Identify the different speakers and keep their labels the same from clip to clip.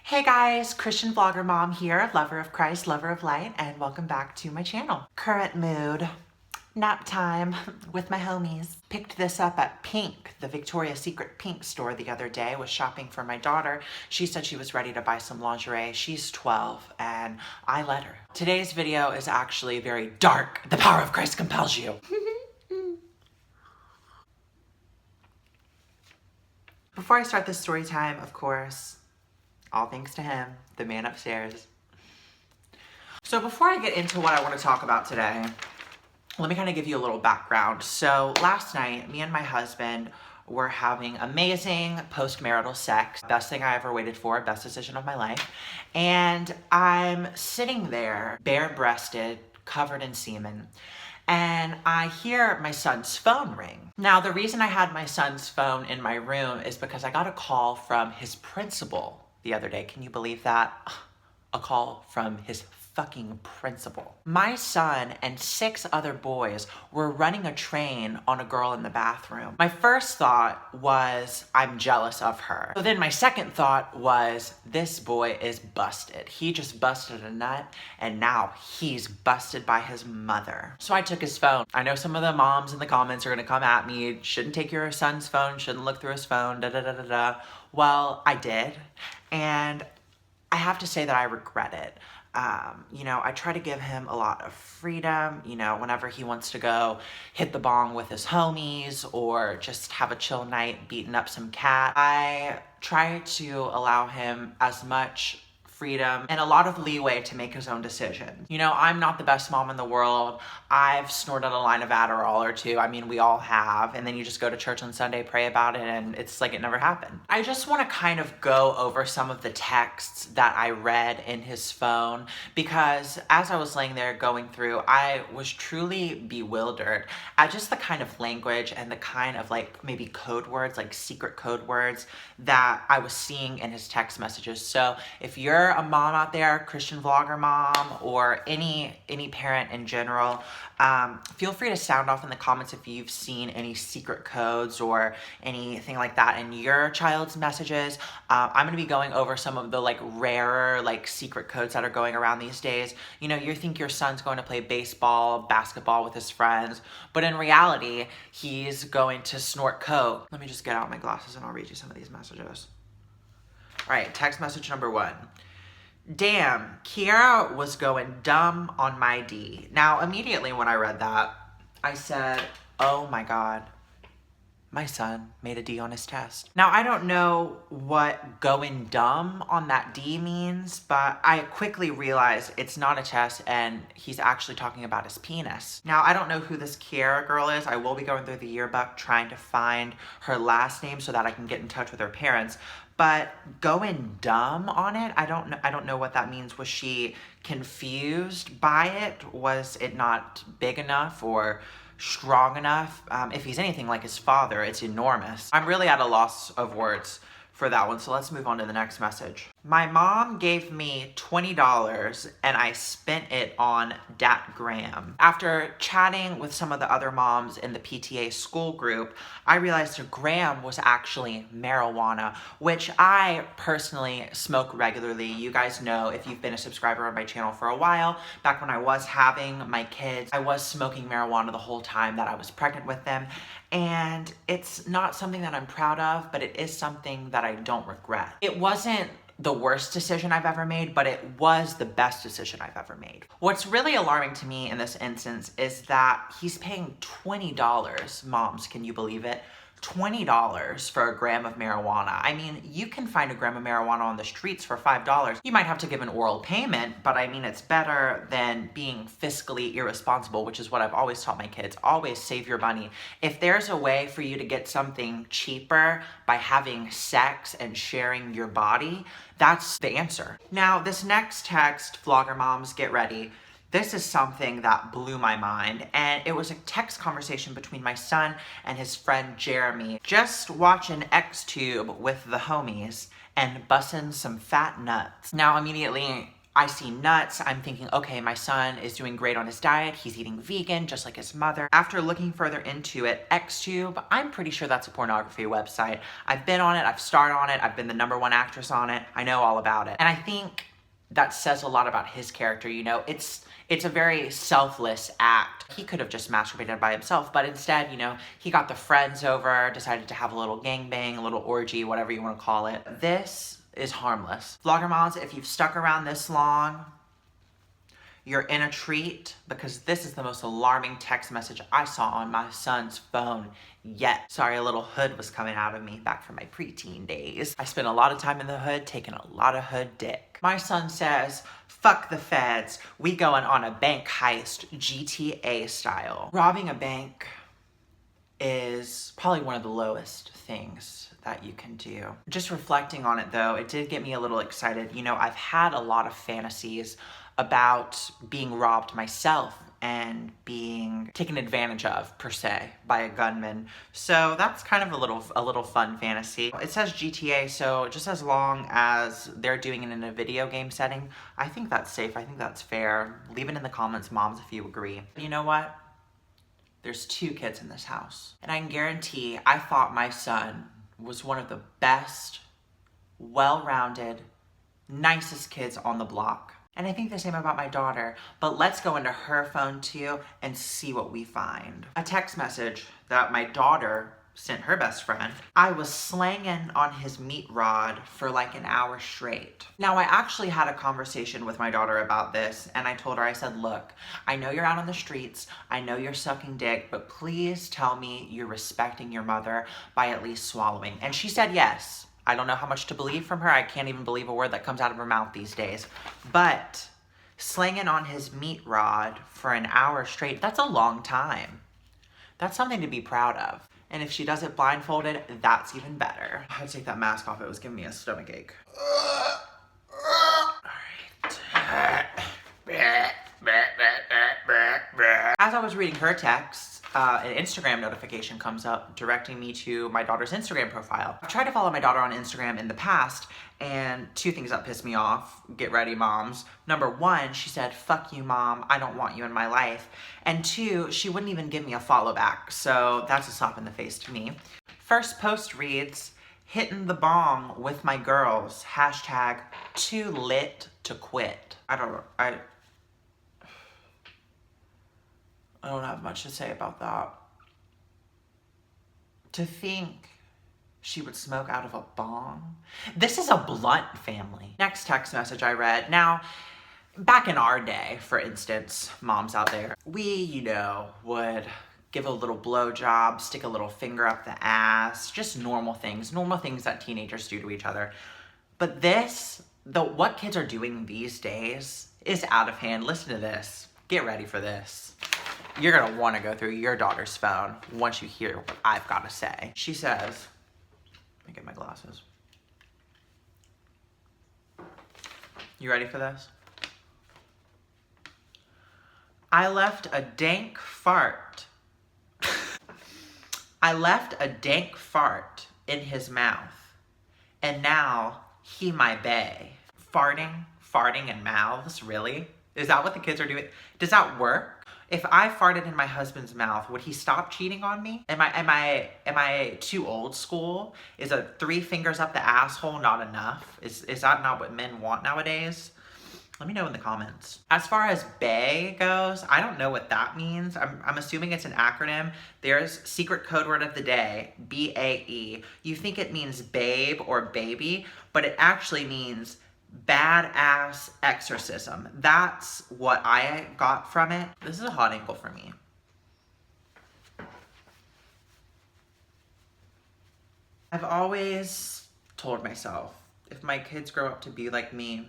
Speaker 1: Hey guys, Christian vlogger mom here, lover of Christ, lover of light, and welcome back to my channel. Current mood, nap time with my homies. Picked this up at Pink, the Victoria's Secret Pink store the other day. Was shopping for my daughter. She said she was ready to buy some lingerie. She's 12 and I let her. Today's video is actually very dark. The power of Christ compels you. Before I start this story time, of course, all thanks to him, the man upstairs. So before I get into what I want to talk about today, let me kind of give you a little background. So last night, me and my husband were having amazing post-marital sex. Best thing I ever waited for, best decision of my life. And I'm sitting there, bare-breasted, covered in semen, and I hear my son's phone ring. Now, the reason I had my son's phone in my room is because I got a call from his principal the other day. Can you believe that? A call from his fucking principal. My son and 6 other boys were running a train on a girl in the bathroom. My first thought was, I'm jealous of her. So then my second thought was, this boy is busted. He just busted a nut and now he's busted by his mother. So I took his phone. I know some of the moms in the comments are gonna come at me, shouldn't take your son's phone, shouldn't look through his phone, da da da da da. Well, I did, and I have to say that I regret it. I try to give him a lot of freedom, whenever he wants to go hit the bong with his homies or just have a chill night beating up some cat. I try to allow him as much freedom and a lot of leeway to make his own decisions. I'm not the best mom in the world. I've snorted a line of Adderall or two. I mean, we all have. And then you just go to church on Sunday, pray about it, and it's like it never happened. I just want to kind of go over some of the texts that I read in his phone, because as I was laying there going through, I was truly bewildered at just the kind of language and the kind of maybe code words, like secret code words that I was seeing in his text messages. So if you're a mom out there, Christian vlogger mom, or any parent in general, feel free to sound off in the comments if you've seen any secret codes or anything like that in your child's messages. I'm going to be going over some of the rarer secret codes that are going around these days. You think your son's going to play baseball, basketball with his friends, but in reality, he's going to snort coke. Let me just get out my glasses and I'll read you some of these messages. All right, text message number 1. Damn, Kiara was going dumb on my D. Now, immediately when I read that, I said, oh my God, my son made a D on his test. Now, I don't know what going dumb on that D means, but I quickly realized it's not a test and he's actually talking about his penis. Now, I don't know who this Kiara girl is. I will be going through the yearbook trying to find her last name so that I can get in touch with her parents. But going dumb on it, I don't know what that means. Was she confused by it? Was it not big enough or strong enough? If he's anything like his father, it's enormous. I'm really at a loss of words for that one, so let's move on to the next message. My mom gave me $20 and I spent it on Dat Graham. After chatting with some of the other moms in the PTA school group, I realized that Graham was actually marijuana, which I personally smoke regularly. You guys know, if you've been a subscriber on my channel for a while, back when I was having my kids, I was smoking marijuana the whole time that I was pregnant with them. And it's not something that I'm proud of, but it is something that I don't regret. It wasn't the worst decision I've ever made, but it was the best decision I've ever made. What's really alarming to me in this instance is that he's paying $20. Moms, can you believe it? $20 for a gram of marijuana. I mean, you can find a gram of marijuana on the streets for $5. You might have to give an oral payment, but I mean, it's better than being fiscally irresponsible, which is what I've always taught my kids. Always save your money. If there's a way for you to get something cheaper by having sex and sharing your body, that's the answer. Now, this next text, vlogger moms, get ready. This is something that blew my mind, and it was a text conversation between my son and his friend Jeremy. Just watching XTube with the homies and bussin' some fat nuts. Now, immediately, I see nuts. I'm thinking, okay, my son is doing great on his diet. He's eating vegan, just like his mother. After looking further into it, XTube, I'm pretty sure that's a pornography website. I've been on it, I've starred on it, I've been the #1 actress on it. I know all about it. And I think that says a lot about his character, you know? It's a very selfless act. He could have just masturbated by himself, but instead, you know, he got the friends over, decided to have a little gangbang, a little orgy, whatever you want to call it. This is harmless. Vlogger moms, if you've stuck around this long, you're in a treat, because this is the most alarming text message I saw on my son's phone yet. Sorry, a little hood was coming out of me back from my preteen days. I spent a lot of time in the hood, taking a lot of hood dick. My son says, fuck the feds, we going on a bank heist, GTA style. Robbing a bank is probably one of the lowest things that you can do. Just reflecting on it though, it did get me a little excited. You know, I've had a lot of fantasies about being robbed myself and being taken advantage of, per se, by a gunman. So that's kind of a little fun fantasy. It says GTA, so just as long as they're doing it in a video game setting, I think that's safe, I think that's fair. Leave it in the comments, moms, if you agree. You know what? There's 2 kids in this house. And I can guarantee I thought my son was one of the best, well-rounded, nicest kids on the block. And I think the same about my daughter, but let's go into her phone too and see what we find. A text message that my daughter sent her best friend. I was slanging on his meat rod for like an hour straight. Now, I actually had a conversation with my daughter about this, and I told her, I said, look, I know you're out on the streets, I know you're sucking dick, but please tell me you're respecting your mother by at least swallowing. And she said yes. I don't know how much to believe from her. I can't even believe a word that comes out of her mouth these days. But slinging on his meat rod for an hour straight, that's a long time. That's something to be proud of. And if she does it blindfolded, that's even better. I had to take that mask off. It was giving me a stomach ache. All right. As I was reading her texts, an Instagram notification comes up directing me to my daughter's Instagram profile. I've tried to follow my daughter on Instagram in the past, and 2 things that pissed me off. Get ready, moms. Number 1, she said, fuck you, mom, I don't want you in my life. And 2, she wouldn't even give me a follow back, so that's a slap in the face to me. First post reads, hitting the bong with my girls, hashtag too lit to quit. I don't have much to say about that. To think she would smoke out of a bong? This is a blunt family. Next text message I read. Now, back in our day, for instance, moms out there, we, you know, would give a little blowjob, stick a little finger up the ass, just normal things that teenagers do to each other. But this, what kids are doing these days is out of hand. Listen to this. Get ready for this. You're gonna wanna go through your daughter's phone once you hear what I've gotta say. She says, let me get my glasses. You ready for this? I left a dank fart. I left a dank fart in his mouth, and now he my bae. Farting in mouths, really? Is that what the kids are doing? Does that work? If I farted in my husband's mouth, would he stop cheating on me? Am I too old school? Is a 3 fingers up the asshole not enough? Is that not what men want nowadays? Let me know in the comments. As far as bae goes, I don't know what that means. I'm assuming it's an acronym. There's secret code word of the day, BAE. You think it means babe or baby, but it actually means badass exorcism. That's what I got from it. This is a hot angle for me. I've always told myself, if my kids grow up to be like me,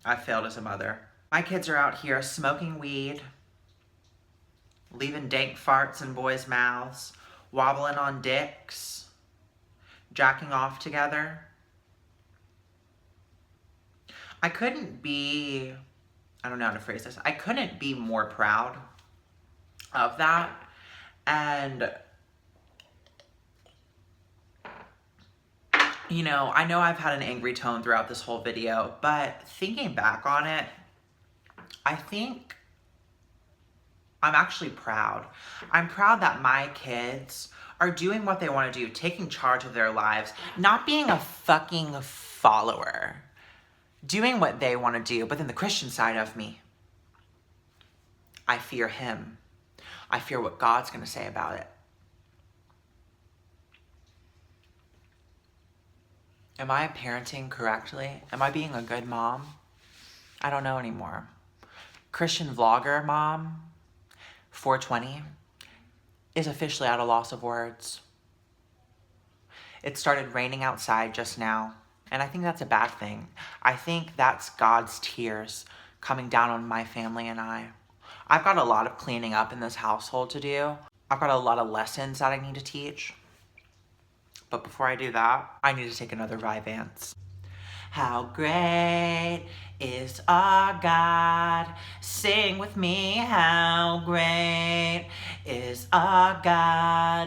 Speaker 1: I failed as a mother. My kids are out here smoking weed, leaving dank farts in boys' mouths, wobbling on dicks, jacking off together. I couldn't be, I don't know how to phrase this, I couldn't be more proud of that. And You know, I know I've had an angry tone throughout this whole video, but thinking back on it, I think I'm actually proud. I'm proud that my kids are doing what they want to do, taking charge of their lives, not being a fucking follower, doing what they want to do. But then the Christian side of me, I fear him. I fear what God's going to say about it. Am I parenting correctly? Am I being a good mom? I don't know anymore. Christian vlogger mom, 420, is officially at a loss of words. It started raining outside just now, and I think that's a bad thing. I think that's God's tears coming down on my family and I. I've got a lot of cleaning up in this household to do. I've got a lot of lessons that I need to teach. But before I do that, I need to take another Vyvanse. How great is our God? Sing with me, how great is our God?